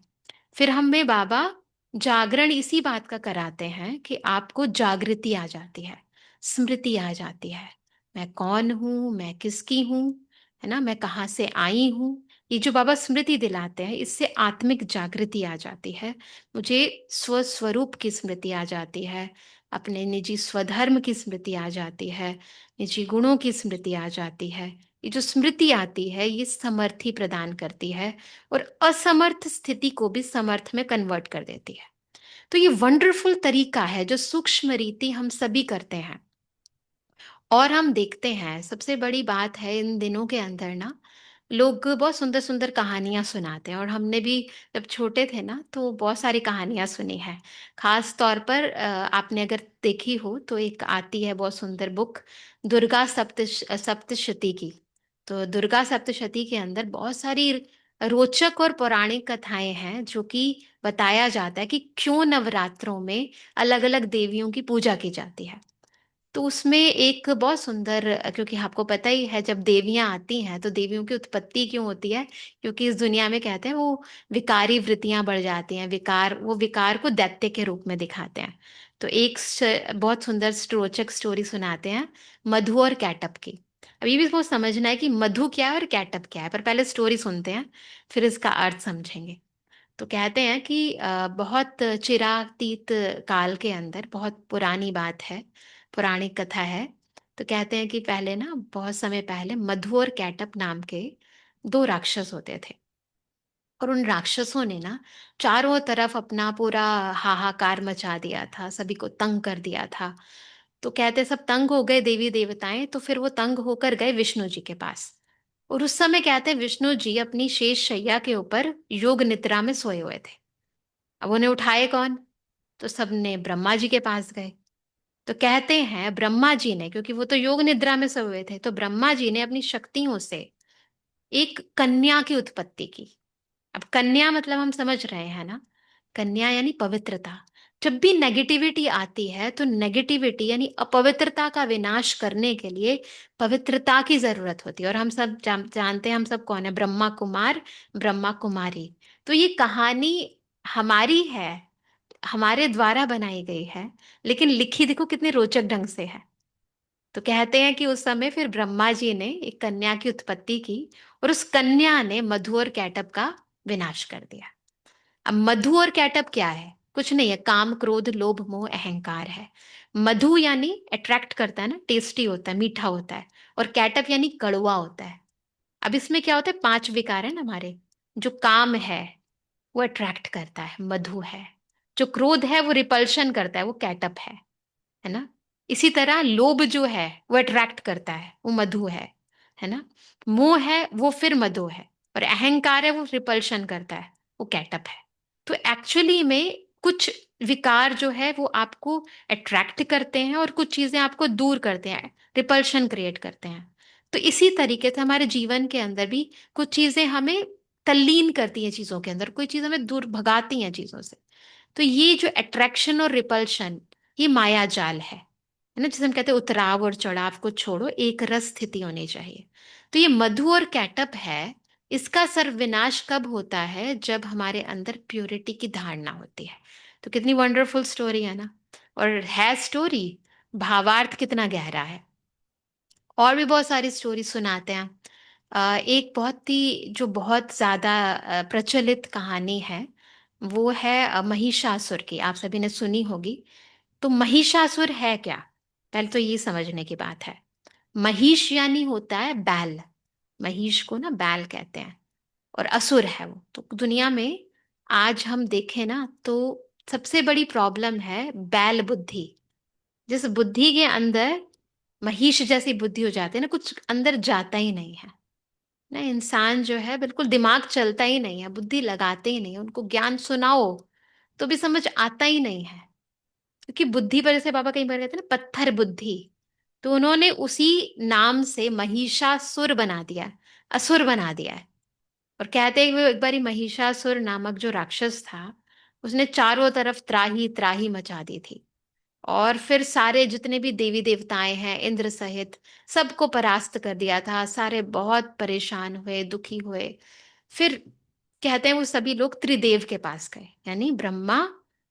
फिर हमें बाबा जागरण इसी बात का कराते हैं कि आपको जागृति आ जाती है, स्मृति आ जाती है। मैं कौन हूं, मैं किसकी हूं, है ना, मैं कहाँ से आई हूं। ये जो बाबा स्मृति दिलाते हैं, इससे आत्मिक जागृति आ जाती है। मुझे स्वस्वरूप की स्मृति आ जाती है, अपने निजी स्वधर्म की स्मृति आ जाती है, निजी गुणों की स्मृति आ जाती है। ये जो स्मृति आती है, ये समर्थी प्रदान करती है और असमर्थ स्थिति को भी समर्थ में कन्वर्ट कर देती है। तो ये वंडरफुल तरीका है जो सूक्ष्म रीति हम सभी करते हैं। और हम देखते हैं, सबसे बड़ी बात है इन दिनों के अंदर ना, लोग बहुत सुंदर सुंदर कहानियां सुनाते हैं। और हमने भी जब छोटे थे ना, तो बहुत सारी कहानियां सुनी है। खास तौर पर आपने अगर देखी हो तो एक आती है बहुत सुंदर बुक, दुर्गा सप्तशती की। तो दुर्गा सप्तशती के अंदर बहुत सारी रोचक और पौराणिक कथाएं हैं, जो कि बताया जाता है कि क्यों नवरात्रों में अलग अलग देवियों की पूजा की जाती है। तो उसमें एक बहुत सुंदर, क्योंकि आपको पता ही है जब देवियां आती हैं तो देवियों की उत्पत्ति क्यों होती है, क्योंकि इस दुनिया में कहते हैं वो विकारी वृत्तियां बढ़ जाती हैं, विकार, वो विकार को दैत्य के रूप में दिखाते हैं। तो एक बहुत सुंदर रोचक स्टोरी सुनाते हैं, मधु और कैटअप की। अभी भी वो समझना है कि मधु क्या है और कैटअप क्या है, पर पहले स्टोरी सुनते हैं, फिर इसका अर्थ समझेंगे। तो कहते हैं कि बहुत चिरातीत काल के अंदर, बहुत पुरानी बात है, पौराणिक कथा है। तो कहते हैं कि पहले ना, बहुत समय पहले, मधु और कैटअप नाम के दो राक्षस होते थे। और उन राक्षसों ने ना चारों तरफ अपना पूरा हाहाकार मचा दिया था, सभी को तंग कर दिया था। तो कहते सब तंग हो गए देवी देवताएं, तो फिर वो तंग होकर गए विष्णु जी के पास। और उस समय कहते हैं विष्णु जी अपनी शेष शैया के ऊपर योग निद्रा में सोए हुए थे। अब उन्हें उठाए कौन? तो सबने ब्रह्मा जी के पास गए। तो कहते हैं ब्रह्मा जी ने, क्योंकि वो तो योग निद्रा में सोए हुए थे, तो ब्रह्मा जी ने अपनी शक्तियों से एक कन्या की उत्पत्ति की। अब कन्या मतलब हम समझ रहे हैं ना, कन्या यानी पवित्रता। जब भी नेगेटिविटी आती है तो नेगेटिविटी यानी अपवित्रता का विनाश करने के लिए पवित्रता की जरूरत होती है। और हम सब जानते हैं हम सब कौन है, ब्रह्मा कुमार, ब्रह्मा कुमारी। तो ये कहानी हमारी है, हमारे द्वारा बनाई गई है, लेकिन लिखी देखो कितने रोचक ढंग से है। तो कहते हैं कि उस समय फिर ब्रह्मा जी ने एक कन्या की उत्पत्ति की, और उस कन्या ने मधु और कैटअप का विनाश कर दिया। अब मधु और कैटअप क्या है? कुछ नहीं है, काम क्रोध लोभ मोह अहंकार है। मधु यानी अट्रैक्ट करता है ना, टेस्टी होता है, मीठा होता है। और कैटअप यानी कड़वा होता है। अब इसमें क्या होता है, पांच विकार है ना हमारे। जो काम है वो अट्रैक्ट करता है, मधु है। जो क्रोध है वो रिपल्शन करता है, वो कैटअप है ना। इसी तरह लोभ जो है वो अट्रैक्ट करता है, वो मधु है ना। मोह है वो फिर मधु है। और अहंकार है वो रिपल्शन करता है, वो कैटअप है। तो एक्चुअली में कुछ विकार जो है वो आपको अट्रैक्ट करते हैं और कुछ चीजें आपको दूर करते हैं, रिपल्शन क्रिएट करते हैं। तो इसी तरीके से हमारे जीवन के अंदर भी कुछ चीजें हमें तल्लीन करती हैं चीजों के अंदर, कोई चीज हमें दूर भगाती हैं चीजों से। तो ये जो अट्रैक्शन और रिपल्शन, ये माया जाल है ना, जिसे हम कहते हैं उतराव और चढ़ाव को छोड़ो, एक रस स्थिति होनी चाहिए। तो ये मधु और कैटअप है। इसका सर्वविनाश कब होता है? जब हमारे अंदर प्योरिटी की धारणा होती है। तो कितनी वंडरफुल स्टोरी है ना। और है स्टोरी, भावार्थ कितना गहरा है। और भी बहुत सारी स्टोरी सुनाते हैं। एक बहुत ही जो बहुत ज्यादा प्रचलित कहानी है, वो है महिषासुर की। आप सभी ने सुनी होगी। तो महिषासुर है क्या? पहले तो ये समझने की बात है। महिष यानी होता है बैल। महिष को ना बैल कहते हैं। और असुर है वो। तो दुनिया में आज हम देखें ना, तो सबसे बड़ी प्रॉब्लम है बैल बुद्धि। जिस बुद्धि के अंदर महिष जैसी बुद्धि हो जाती है ना, कुछ अंदर जाता ही नहीं है ना। इंसान जो है बिल्कुल दिमाग चलता ही नहीं है, बुद्धि लगाते ही नहीं है, उनको ज्ञान सुनाओ तो भी समझ आता ही नहीं है। क्योंकि बुद्धि पर, जैसे बाबा कई बार कहते हैं ना, पत्थर बुद्धि। तो उन्होंने उसी नाम से महिषासुर बना दिया, असुर बना दिया है। और कहते हैं कि वो एक बारी महिषासुर नामक जो राक्षस था, उसने चारों तरफ त्राही त्राही मचा दी थी। और फिर सारे जितने भी देवी देवताएं हैं, इंद्र सहित, सबको परास्त कर दिया था। सारे बहुत परेशान हुए, दुखी हुए। फिर कहते हैं वो सभी लोग त्रिदेव के पास गए, यानी ब्रह्मा,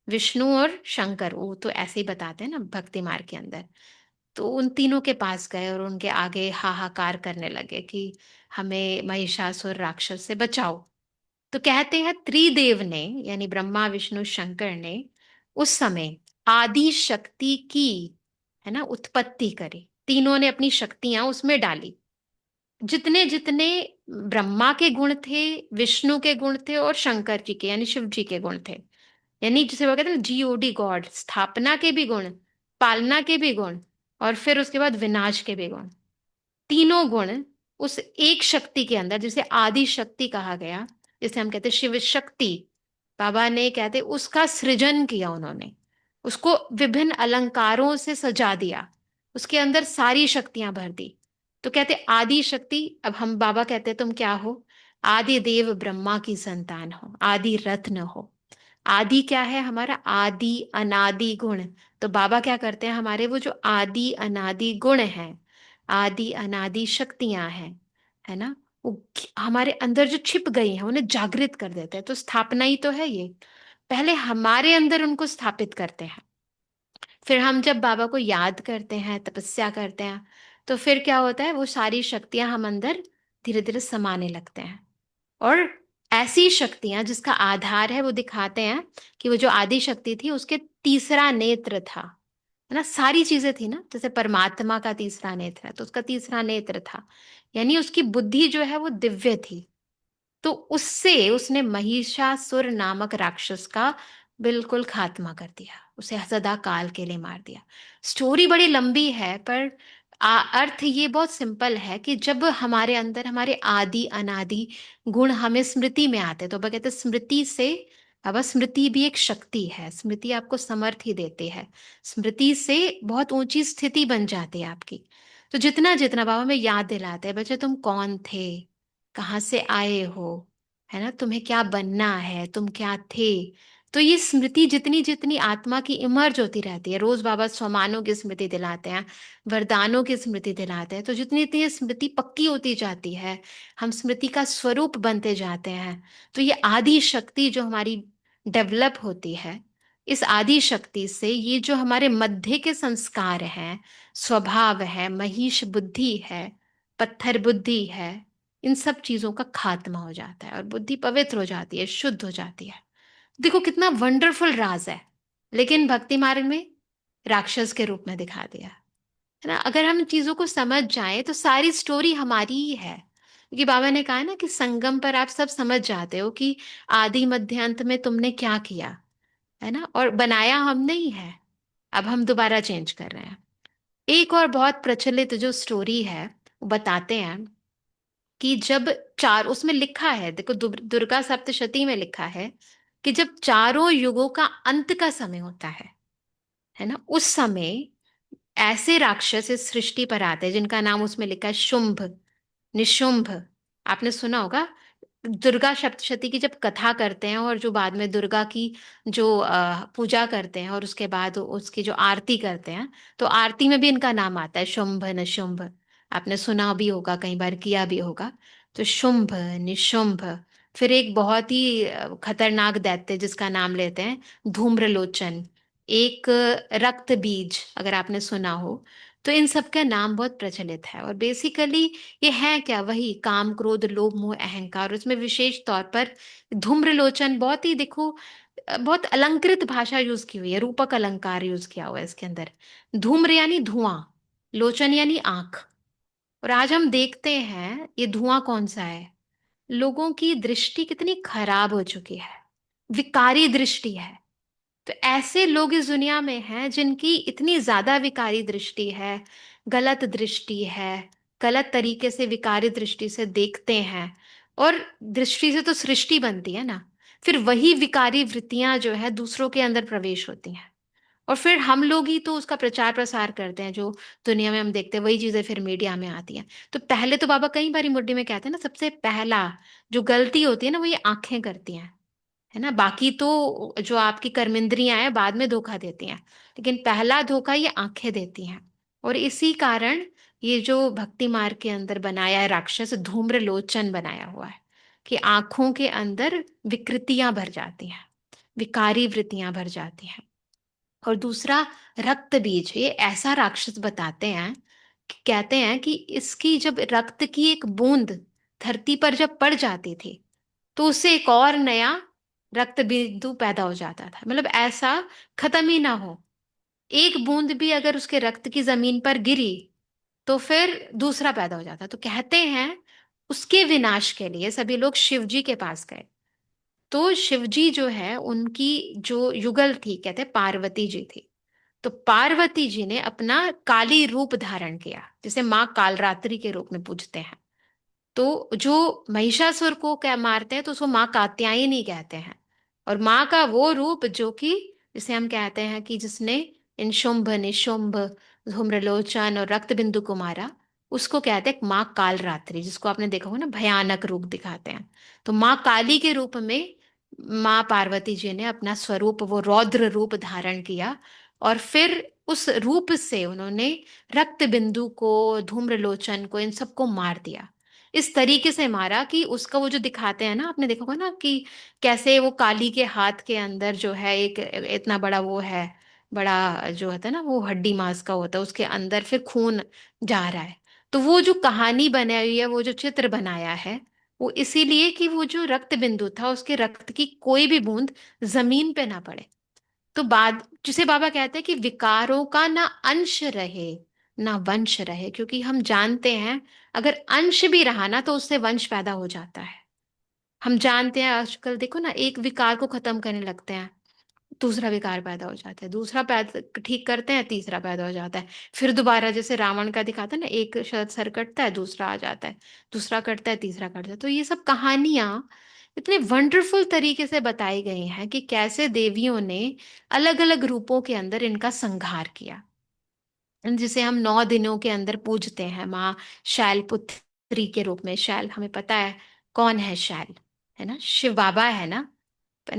विष्णु और शंकर, वो तो ऐसे ही बताते हैं ना भक्ति मार्ग के अंदर। तो उन तीनों के पास गए और उनके आगे हाहाकार करने लगे कि हमें महिषासुर राक्षस से बचाओ। तो कहते हैं त्रिदेव ने, यानी ब्रह्मा विष्णु शंकर ने उस समय आदि शक्ति की, है ना, उत्पत्ति करी। तीनों ने अपनी शक्तियां उसमें डाली। जितने जितने ब्रह्मा के गुण थे, विष्णु के गुण थे, और शंकर जी के यानी शिव जी के गुण थे, यानी जिसे वो कहते हैं GOD, गॉड, स्थापना के भी गुण, पालना के भी गुण, और फिर उसके बाद विनाश के भी गुण, तीनों गुण उस एक शक्ति के अंदर, जिसे आदि शक्ति कहा गया, जिसे हम कहते हैं शिव शक्ति, बाबा ने कहते उसका सृजन किया उन्होंने, उसको विभिन्न अलंकारों से सजा दिया, उसके अंदर सारी शक्तियां भर दी। तो कहते आदि शक्ति। अब हम बाबा कहते तुम क्या हो? आदि देव ब्रह्मा की संतान हो, आदि रत्न हो। आदि क्या है? हमारा आदि अनादि गुण। तो बाबा क्या करते हैं? हमारे वो जो आदि अनादि गुण हैं, आदि अनादि शक्तियां हैं, है ना, वो हमारे अंदर जो छिप गई हैं उन्हें जागृत कर देते हैं। तो स्थापना ही तो है ये। पहले हमारे अंदर उनको स्थापित करते हैं, फिर हम जब बाबा को याद करते हैं, तपस्या करते हैं, तो फिर क्या होता है? वो सारी शक्तियां हम अंदर धीरे धीरे समाने लगते हैं। और ऐसी शक्तियां जिसका आधार है, वो दिखाते हैं कि वो जो आदि शक्ति थी उसके तीसरा नेत्र था, है ना। सारी चीजें थी ना, जैसे परमात्मा का तीसरा नेत्र है तो उसका तीसरा नेत्र था, यानी उसकी बुद्धि जो है वो दिव्य थी। तो उससे उसने महिषासुर नामक राक्षस का बिल्कुल खात्मा कर दिया, उसे सदा काल के लिए मार दिया। स्टोरी बड़ी लंबी है, पर अर्थ ये बहुत सिंपल है कि जब हमारे अंदर हमारे आदि अनादि गुण हमें स्मृति में आते हैं, तो वह कहते हैं स्मृति से, अब स्मृति भी एक शक्ति है, स्मृति आपको समर्थ ही देती है, स्मृति से बहुत ऊंची स्थिति बन जाती है आपकी। तो जितना जितना बाबा में याद दिलाते हैं, बच्चे तुम कौन थे, कहाँ से आए हो, है ना, तुम्हें क्या बनना है, तुम क्या थे। तो ये स्मृति जितनी जितनी आत्मा की इमर्ज होती रहती है, रोज बाबा स्वमानों की स्मृति दिलाते हैं, वरदानों की स्मृति दिलाते हैं, तो जितनी इतनी ये स्मृति पक्की होती जाती है, हम स्मृति का स्वरूप बनते जाते हैं। तो ये आदि शक्ति जो हमारी डेवलप होती है, इस आदि शक्ति से ये जो हमारे मध्य के संस्कार हैं, स्वभाव है, महिष बुद्धि है, पत्थर बुद्धि है, इन सब चीजों का खात्मा हो जाता है और बुद्धि पवित्र हो जाती है, शुद्ध हो जाती है। देखो कितना वंडरफुल राज है, लेकिन भक्ति मार्ग में राक्षस के रूप में दिखा दिया, है ना। अगर हम चीजों को समझ जाएं तो सारी स्टोरी हमारी ही है, क्योंकि बाबा ने कहा ना कि संगम पर आप सब समझ जाते हो कि आदि मध्य अंत में तुमने क्या किया, है ना, और बनाया हमने ही है, अब हम दोबारा चेंज कर रहे हैं। एक और बहुत प्रचलित जो स्टोरी है, वो बताते हैं कि जब चार, उसमें लिखा है, देखो दुर्गा सप्तशती में लिखा है कि जब चारों युगों का अंत का समय होता है ना, उस समय ऐसे राक्षस इस सृष्टि पर आते हैं जिनका नाम उसमें लिखा है शुंभ, निशुंभ। आपने सुना होगा, दुर्गा सप्तशती की जब कथा करते हैं और जो बाद में दुर्गा की जो पूजा करते हैं और उसके बाद उसकी जो आरती करते हैं, तो आरती में भी इनका नाम आता है, शुंभ निशुंभ। आपने सुना भी होगा, कई बार किया भी होगा। तो शुंभ, निशुंभ। फिर एक बहुत ही खतरनाक दैत्य जिसका नाम लेते हैं धूम्रलोचन, एक रक्त बीज, अगर आपने सुना हो। तो इन सब का नाम बहुत प्रचलित है, और बेसिकली ये है क्या? वही काम क्रोध लोभ मोह अहंकार। और इसमें विशेष तौर पर धूम्रलोचन, बहुत ही देखो बहुत अलंकृत भाषा यूज की हुई है, रूपक अलंकार यूज किया हुआ है इसके अंदर। धूम्र यानी धुआं, लोचन यानी आंख। और आज हम देखते हैं ये धुआं कौन सा है? लोगों की दृष्टि कितनी खराब हो चुकी है, विकारी दृष्टि है। तो ऐसे लोग इस दुनिया में हैं जिनकी इतनी ज्यादा विकारी दृष्टि है, गलत दृष्टि है, गलत तरीके से विकारी दृष्टि से देखते हैं। और दृष्टि से तो सृष्टि बनती है ना, फिर वही विकारी वृत्तियां जो है दूसरों के अंदर प्रवेश होती हैं, और फिर हम लोग ही तो उसका प्रचार प्रसार करते हैं, जो दुनिया में हम देखते हैं वही चीजें फिर मीडिया में आती हैं। तो पहले तो बाबा कई बारी मुड्डी में कहते हैं ना, सबसे पहला जो गलती होती है ना वो ये आंखें करती हैं, है ना। बाकी तो जो आपकी कर्मेंद्रियां हैं बाद में धोखा देती हैं, लेकिन पहला धोखा ये आंखें देती हैं। और इसी कारण ये जो भक्ति मार्ग के अंदर बनाया है राक्षस, धूम्र लोचन बनाया हुआ है कि आंखों के अंदर विकृतियां भर जाती हैं। विकारी वृत्तियां भर जाती हैं। और दूसरा, रक्त बीज, ये ऐसा राक्षस बताते हैं कि कहते हैं कि इसकी जब रक्त की एक बूंद धरती पर जब पड़ जाती थी, तो उससे एक और नया रक्त बिंदु पैदा हो जाता था। मतलब ऐसा खत्म ही ना हो, एक बूंद भी अगर उसके रक्त की जमीन पर गिरी तो फिर दूसरा पैदा हो जाता। तो कहते हैं उसके विनाश के लिए सभी लोग शिव जी के पास गए। तो शिव जी जो है, उनकी जो युगल थी, कहते हैं पार्वती जी थी। तो पार्वती जी ने अपना काली रूप धारण किया, जिसे माँ कालरात्रि के रूप में पूजते हैं। तो जो महिषासुर को क्या मारते हैं तो उसको माँ कात्यायनी कहते हैं। और माँ का वो रूप जो कि, जिसे हम कहते हैं कि जिसने इन शुंभ निशुंभ धूम्रलोचन और रक्त बिंदु को मारा, उसको कहते हैं माँ कालरात्रि, जिसको आपने देखा होगा ना, भयानक रूप दिखाते हैं। तो माँ काली के रूप में माँ पार्वती जी ने अपना स्वरूप, वो रौद्र रूप धारण किया। और फिर उस रूप से उन्होंने रक्त बिंदु को, धूम्रलोचन को, इन सबको मार दिया। इस तरीके से मारा कि उसका वो जो दिखाते हैं ना, आपने देखा होगा ना कि कैसे वो काली के हाथ के अंदर जो है एक इतना बड़ा वो है, बड़ा जो होता है ना, वो हड्डी मांस का होता है, उसके अंदर फिर खून जा रहा है। तो वो जो कहानी बनाई हुई है, वो जो चित्र बनाया है, वो इसीलिए कि वो जो रक्त बिंदु था, उसके रक्त की कोई भी बूंद जमीन पे ना पड़े। तो बाद जिसे बाबा कहते हैं कि विकारों का ना अंश रहे ना वंश रहे, क्योंकि हम जानते हैं अगर अंश भी रहा ना तो उससे वंश पैदा हो जाता है। हम जानते हैं आजकल देखो ना, एक विकार को खत्म करने लगते हैं, दूसरा विकार पैदा हो जाता है, दूसरा पैदा ठीक करते हैं, तीसरा पैदा हो जाता है। फिर दोबारा, जैसे रावण का दिखाता है ना, एक सर कटता है, दूसरा आ जाता है, दूसरा कटता है, तीसरा कटता है। तो ये सब कहानियां इतने वंडरफुल तरीके से बताई गई हैं कि कैसे देवियों ने अलग अलग रूपों के अंदर इनका संहार किया, जिसे हम 9 दिनों के अंदर पूजते हैं माँ शैलपुत्री के रूप में। शैल हमें पता है कौन है, शैल है ना, शिव बाबा है ना,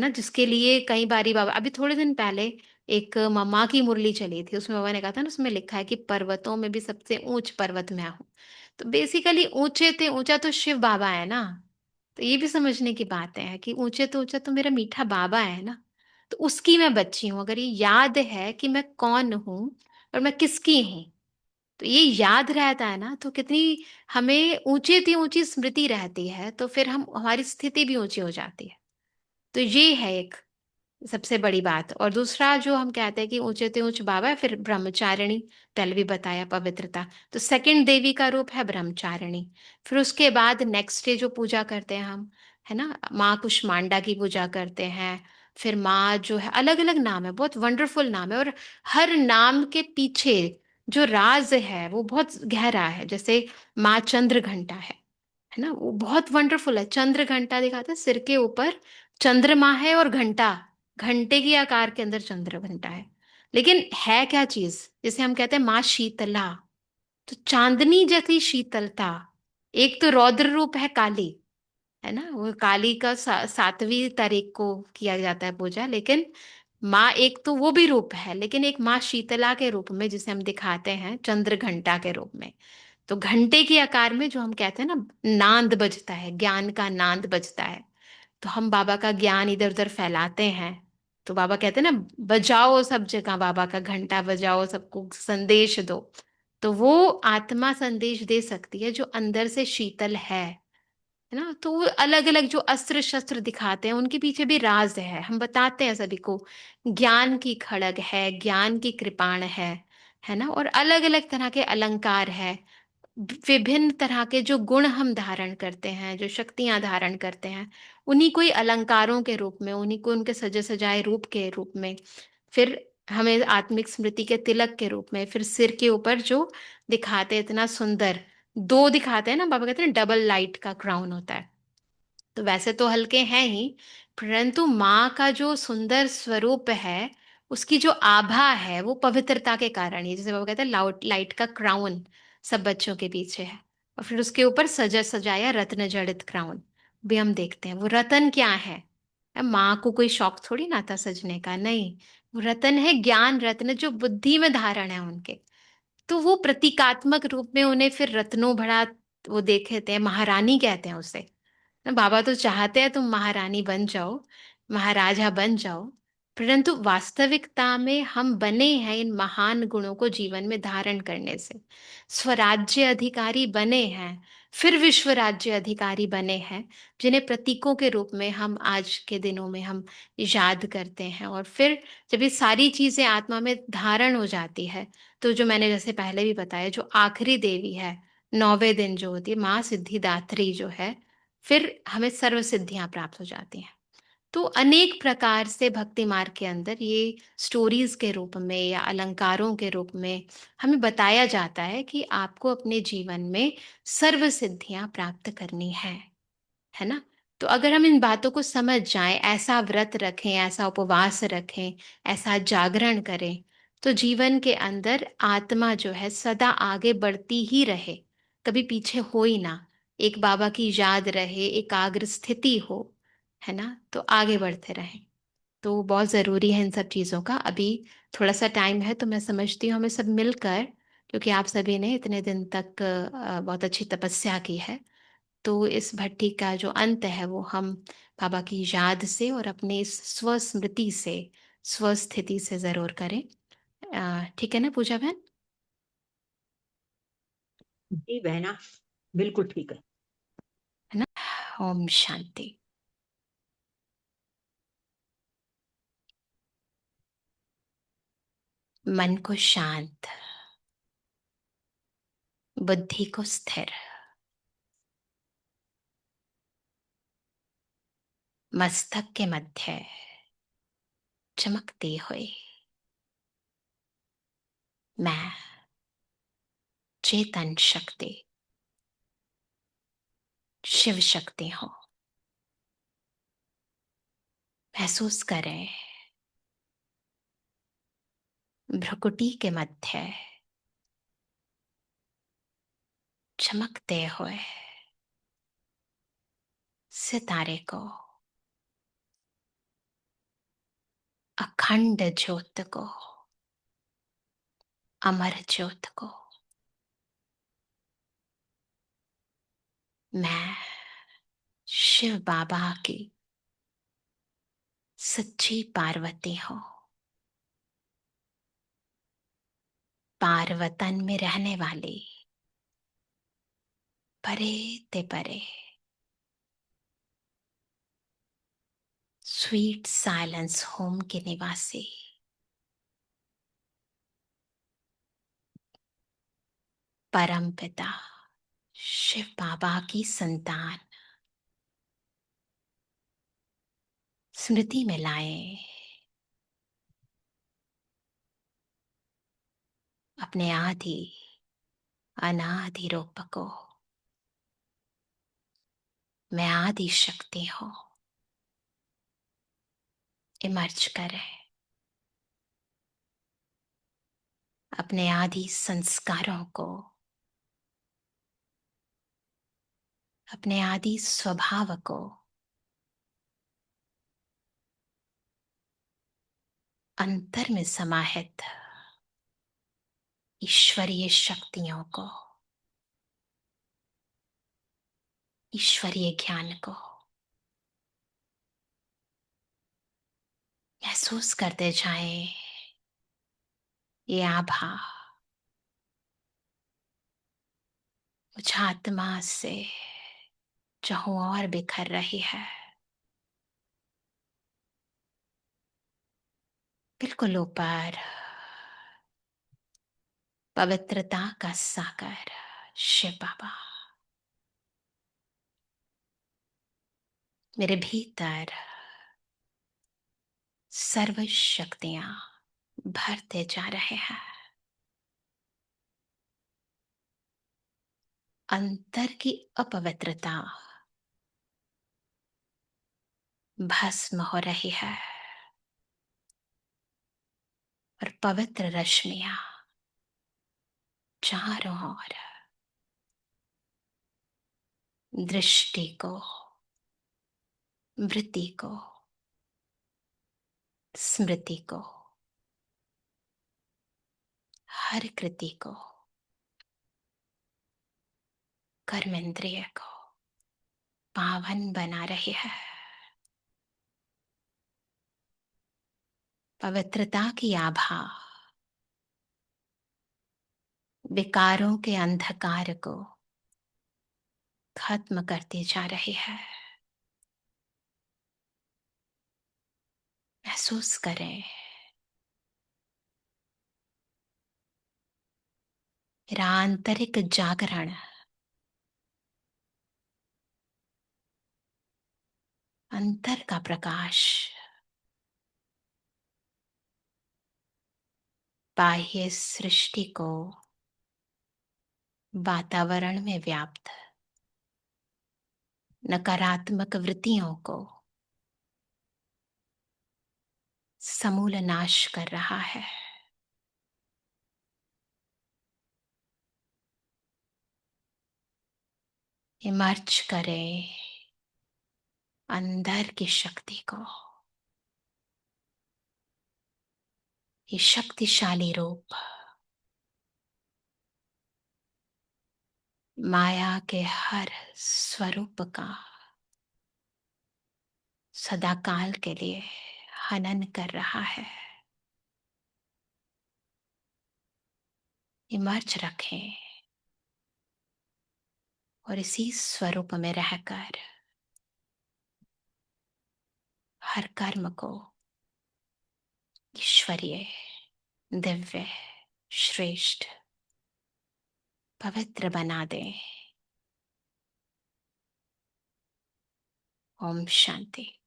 जिसके लिए कई बारी बाबा, अभी थोड़े दिन पहले एक मम्मा की मुरली चली थी, उसमें बाबा ने कहा था ना, उसमें लिखा है कि पर्वतों में भी सबसे ऊंच पर्वत मैं हूं। तो बेसिकली ऊंचे थे ऊंचा तो शिव बाबा है ना। तो ये भी समझने की बात है कि ऊंचे तो ऊंचा तो मेरा मीठा बाबा है ना। तो उसकी मैं बच्ची हूं, अगर ये याद है कि मैं कौन हूं और मैं किसकी हूं, तो ये याद रहता है ना, तो कितनी हमें ऊंची थी ऊंची स्मृति रहती है, तो फिर हम हमारी स्थिति भी ऊंची हो जाती है। तो ये है एक सबसे बड़ी बात। और दूसरा जो हम कहते हैं कि ऊंचे ते ऊंच बाबा है, फिर ब्रह्मचारिणी, पहले भी बताया पवित्रता। तो सेकंड देवी का रूप है ब्रह्मचारिणी। फिर उसके बाद नेक्स्ट डे जो पूजा करते हैं हम, है ना, माँ कुष्मांडा की पूजा करते हैं। फिर माँ जो है, अलग अलग नाम है, बहुत वंडरफुल नाम है, और हर नाम के पीछे जो राज है वो बहुत गहरा है। जैसे माँ चंद्र घंटा है ना, वो बहुत वंडरफुल है। चंद्र घंटा दिखाता है, सिर के ऊपर चंद्रमा है और घंटा, घंटे की आकार के अंदर चंद्र घंटा है। लेकिन है क्या चीज, जिसे हम कहते हैं माँ शीतला। तो चांदनी जैसी शीतलता। एक तो रौद्र रूप है काली, है ना, वो काली का 7वीं तारीख को किया जाता है पूजा। लेकिन माँ एक तो वो भी रूप है, लेकिन एक माँ शीतला के रूप में, जिसे हम दिखाते हैं चंद्र घंटा के रूप में। तो घंटे के आकार में जो हम कहते हैं ना, नांद बजता है, ज्ञान का नांद बजता है। तो हम बाबा का ज्ञान इधर उधर फैलाते हैं। तो बाबा कहते हैं ना, बजाओ सब जगह बाबा का घंटा, बजाओ, सबको संदेश दो। तो वो आत्मा संदेश दे सकती है जो अंदर से शीतल है ना। तो वो अलग अलग जो अस्त्र शस्त्र दिखाते हैं, उनके पीछे भी राज है, हम बताते हैं सभी को। ज्ञान की खड़ग है, ज्ञान की कृपाण है ना, और अलग अलग तरह के अलंकार है। विभिन्न तरह के जो गुण हम धारण करते हैं, जो शक्तियां धारण करते हैं, उन्हीं को ही अलंकारों के रूप में, उन्हीं को उनके सजे सजाए रूप के रूप में। फिर हमें आत्मिक स्मृति के तिलक के रूप में, फिर सिर के ऊपर जो दिखाते हैं इतना सुंदर, दो दिखाते हैं ना, बाबा कहते हैं डबल लाइट का क्राउन होता है। तो वैसे तो हल्के हैं ही, परंतु माँ का जो सुंदर स्वरूप है, उसकी जो आभा है, वो पवित्रता के कारण ही, जैसे बाबा कहते हैं लाउट लाइट का क्राउन सब बच्चों के पीछे है। और फिर उसके ऊपर सजा सजाया रत्न जड़ित क्राउन भी हम देखते हैं। वो रतन क्या है? अब माँ को कोई शौक थोड़ी ना था सजने का, नहीं। वो रतन है, ज्ञान रत्न, जो बुद्धि में धारण है उनके। तो वो प्रतीकात्मक रूप में उन्हें फिर रत्नों भरा वो देखे थे, महारानी कहते हैं उसे ना। बाबा तो चाहते हैं तुम महारानी बन जाओ, महाराजा बन जाओ, परंतु वास्तविकता में हम बने हैं इन महान गुणों को जीवन में धारण करने से। स्वराज्य अधिकारी बने हैं, फिर विश्व राज्य अधिकारी बने हैं, जिन्हें प्रतीकों के रूप में हम आज के दिनों में हम याद करते हैं। और फिर जब ये सारी चीजें आत्मा में धारण हो जाती है, तो जो मैंने जैसे पहले भी बताया, जो आखिरी देवी है 9वें दिन जो होती है, माँ सिद्धिदात्री जो है, फिर हमें सर्व सिद्धियां प्राप्त हो जाती हैं। तो अनेक प्रकार से भक्ति मार्ग के अंदर ये स्टोरीज के रूप में या अलंकारों के रूप में हमें बताया जाता है कि आपको अपने जीवन में सर्व सिद्धियां प्राप्त करनी है ना? तो अगर हम इन बातों को समझ जाएं, ऐसा व्रत रखें, ऐसा उपवास रखें, ऐसा जागरण करें, तो जीवन के अंदर आत्मा जो है सदा आगे बढ़ती ही रहे, कभी पीछे हो ही ना। एक बाबा की याद रहे, एकाग्र स्थिति हो, है ना? तो आगे बढ़ते रहें। तो बहुत ज़रूरी है इन सब चीज़ों का। अभी थोड़ा सा टाइम है, तो मैं समझती हूँ हमें सब मिलकर, क्योंकि आप सभी ने इतने दिन तक बहुत अच्छी तपस्या की है, तो इस भट्टी का जो अंत है वो हम बाबा की याद से और अपने इस स्वस्मृति से, स्वस्थिति से ज़रूर करें। ठीक है ना पूजा बहन? जी बहना, बिल्कुल ठीक है। है ना? ओम शांति। मन को शांत, बुद्धि को स्थिर, मस्तक के मध्य चमकती हुई मैं चेतन शक्ति, शिव शक्ति हूं। महसूस करें भ्रुकुटी के मध्य चमकते हुए सितारे को, अखंड ज्योत को, अमर ज्योत को। मैं शिव बाबा की सच्ची पार्वती हूं। पार्वतन में रहने वाली, परे ते परे, स्वीट साइलेंस होम के निवासी, परम पिता शिव बाबा की संतान, स्मृति में लाए अपने आदि अनादि रूप को। मैं आदि शक्ति हूं। इमर्ज करें अपने आदि संस्कारों को, अपने आदि स्वभाव को अंतर में समाहित ईश्वरीय शक्तियों को, ईश्वरीय ज्ञान को महसूस करते जाएं। ये आभा मुझ आत्मा से जहां और बिखर रही है, बिल्कुल ऊपर पवित्रता का सागर शिव बाबा मेरे भीतर सर्व शक्तियां भरते जा रहे हैं। अंतर की अपवित्रता भस्म हो रही है और पवित्र रश्मियां चारों ओर दृष्टि को, वृत्ति को, स्मृति को, हर कृति को, कर्मेंद्रिय को पावन बना रही है। पवित्रता की आभा विकारों के अंधकार को खत्म करती जा रही है। महसूस करें मेरा आंतरिक जागरण, अंतर का प्रकाश बाह्य सृष्टि को, वातावरण में व्याप्त नकारात्मक वृत्तियों को समूल नाश कर रहा है। इमर्ज करें अंदर की शक्ति को, ये शक्तिशाली रूप माया के हर स्वरूप का सदाकाल के लिए हनन कर रहा है। इमर्ज रखें और इसी स्वरूप में रहकर हर कर्म को ईश्वरीय, दिव्य, श्रेष्ठ, पवित्र बना दें। ओम शांति।